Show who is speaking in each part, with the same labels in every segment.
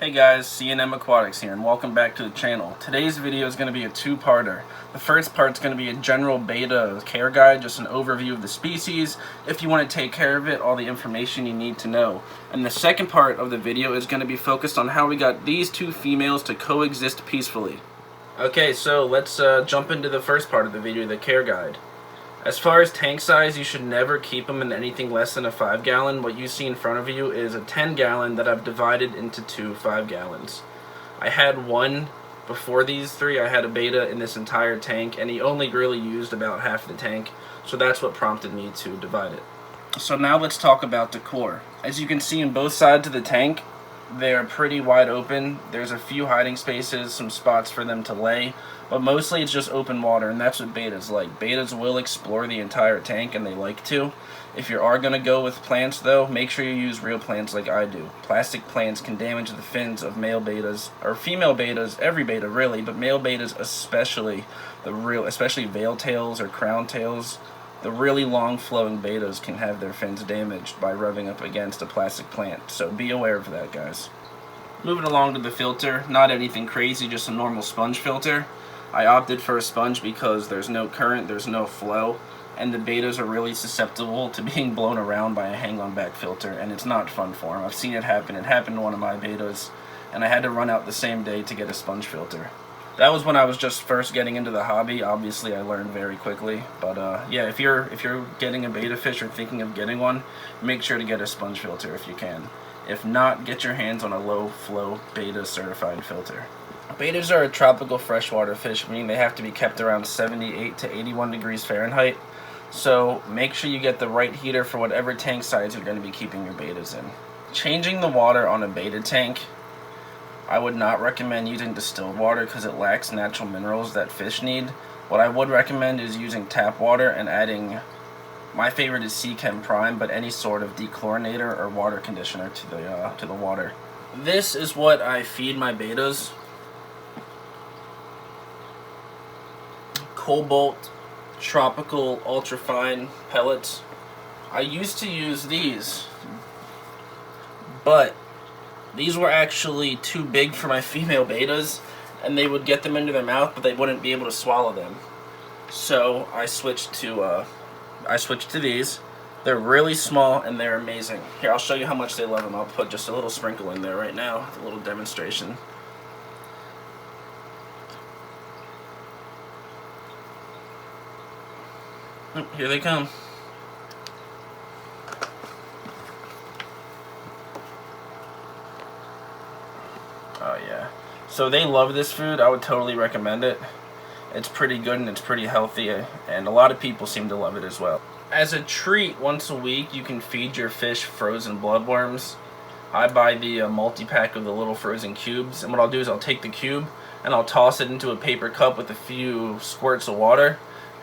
Speaker 1: Hey guys, C&M Aquatics here, and welcome back to the channel. Today's video is going to be a two-parter. The first part is going to be a general betta care guide, just an overview of the species, if you want to take care of it, all the information you need to know. And the second part of the video is going to be focused on how we got these two females to coexist peacefully. Okay, so let's jump into the first part of the video, the care guide. As far as tank size, you should never keep them in anything less than a 5-gallon. What you see in front of you is a 10-gallon that I've divided into two 5-gallons. I had one before these three. I had a betta in this entire tank, and he only really used about half the tank, so that's what prompted me to divide it. So now let's talk about decor. As you can see in both sides of the tank, they're pretty wide open. There's a few hiding spaces, some spots for them to lay, but mostly it's just open water, and that's what bettas like. Bettas will explore the entire tank, and they like to. If you are going to go with plants, though, make sure you use real plants like I do. Plastic plants can damage the fins of male bettas, or female bettas, every betta really, but male bettas especially, especially veil tails or crown tails. The really long flowing bettas can have their fins damaged by rubbing up against a plastic plant, so be aware of that, guys. Moving along to the filter, not anything crazy, just a normal sponge filter. I opted for a sponge because there's no current, there's no flow, and the bettas are really susceptible to being blown around by a hang-on back filter, and it's not fun for them. I've seen it happen. It happened to one of my bettas, and I had to run out the same day to get a sponge filter. That was when I was just first getting into the hobby. Obviously, I learned very quickly. But yeah, if you're getting a betta fish or thinking of getting one, make sure to get a sponge filter if you can. If not, get your hands on a low-flow betta certified filter. Bettas are a tropical freshwater fish, meaning they have to be kept around 78 to 81 degrees Fahrenheit. So make sure you get the right heater for whatever tank size you're going to be keeping your bettas in. Changing the water on a betta tank, I would not recommend using distilled water because it lacks natural minerals that fish need. What I would recommend is using tap water and adding, my favorite is Chem Prime, but any sort of dechlorinator or water conditioner to the water. This is what I feed my bettas. Cobalt tropical ultrafine pellets. I used to use these, but these were actually too big for my female bettas, and they would get them into their mouth, but they wouldn't be able to swallow them. So I switched to these. They're really small and they're amazing. Here, I'll show you how much they love them. I'll put just a little sprinkle in there right now, a little demonstration. Oh, here they come. Oh yeah. So they love this food. I would totally recommend it. It's pretty good and it's pretty healthy, and a lot of people seem to love it as well. As a treat, once a week you can feed your fish frozen bloodworms. I buy the multi-pack of the little frozen cubes, and what I'll do is I'll take the cube and I'll toss it into a paper cup with a few squirts of water,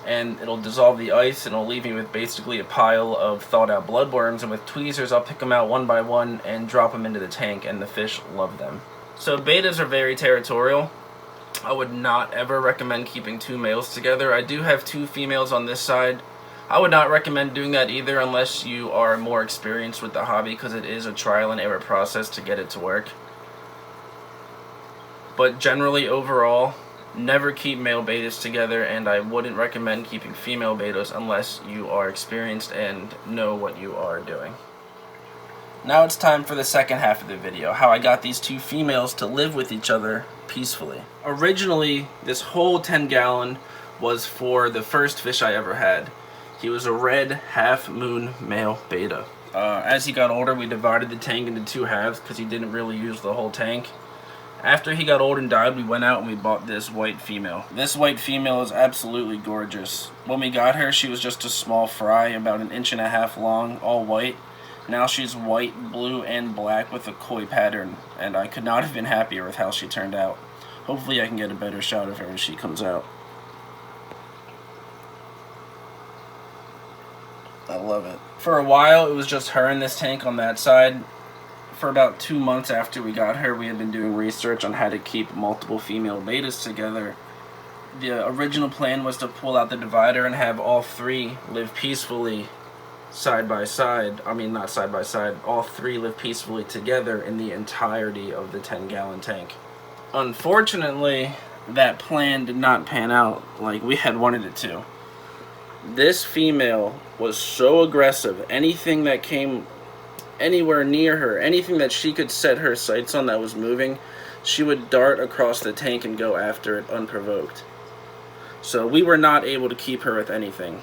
Speaker 1: and it'll dissolve the ice, and it'll leave me with basically a pile of thawed out bloodworms, and with tweezers I'll pick them out one by one and drop them into the tank, and the fish love them. So bettas are very territorial. I would not ever recommend keeping two males together. I do have two females on this side. I would not recommend doing that either unless you are more experienced with the hobby, because it is a trial and error process to get it to work. But generally, overall, never keep male bettas together, and I wouldn't recommend keeping female bettas unless you are experienced and know what you are doing. Now it's time for the second half of the video, how I got these two females to live with each other peacefully. Originally, this whole 10-gallon was for the first fish I ever had. He was a red half-moon male betta. As he got older, we divided the tank into two halves because he didn't really use the whole tank. After he got old and died, we went out and we bought this white female. This white female is absolutely gorgeous. When we got her, she was just a small fry, about 1.5 inches long, all white. Now she's white, blue, and black with a koi pattern, and I could not have been happier with how she turned out. Hopefully I can get a better shot of her as she comes out. I love it. For a while, it was just her in this tank on that side. For about 2 months after we got her, we had been doing research on how to keep multiple female bettas together. The original plan was to pull out the divider and have all three live peacefully side by side. I mean, not side by side. All three live peacefully together in the entirety of the 10-gallon tank. Unfortunately, that plan did not pan out like we had wanted it to. This female was so aggressive. Anything that came anywhere near her, anything that she could set her sights on that was moving, she would dart across the tank and go after it unprovoked. So we were not able to keep her with anything.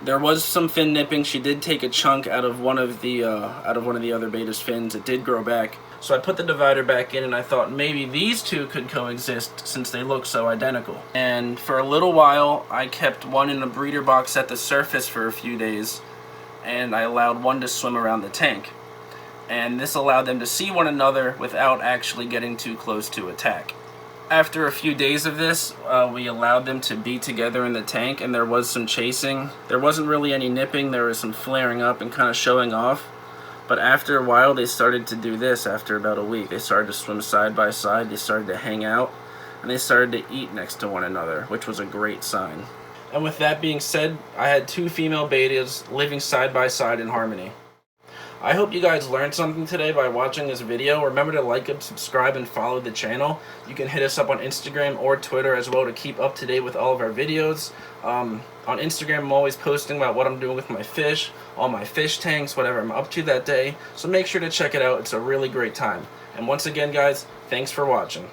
Speaker 1: There was some fin nipping. She did take a chunk out of one of the other Betta's fins. It did grow back. So I put the divider back in, and I thought maybe these two could coexist since they look so identical. And for a little while, I kept one in a breeder box at the surface for a few days, and I allowed one to swim around the tank. And this allowed them to see one another without actually getting too close to attack. After a few days of this, we allowed them to be together in the tank, and there was some chasing. There wasn't really any nipping. There was some flaring up and kind of showing off. But after a while, they started to do this after about a week. They started to swim side by side, they started to hang out, and they started to eat next to one another, which was a great sign. And with that being said, I had two female bettas living side by side in harmony. I hope you guys learned something today by watching this video. Remember to like and subscribe and follow the channel. You can hit us up on Instagram or Twitter as well to keep up to date with all of our videos. On Instagram, I'm always posting about what I'm doing with my fish, all my fish tanks, whatever I'm up to that day. So make sure to check it out. It's a really great time. And once again, guys, thanks for watching.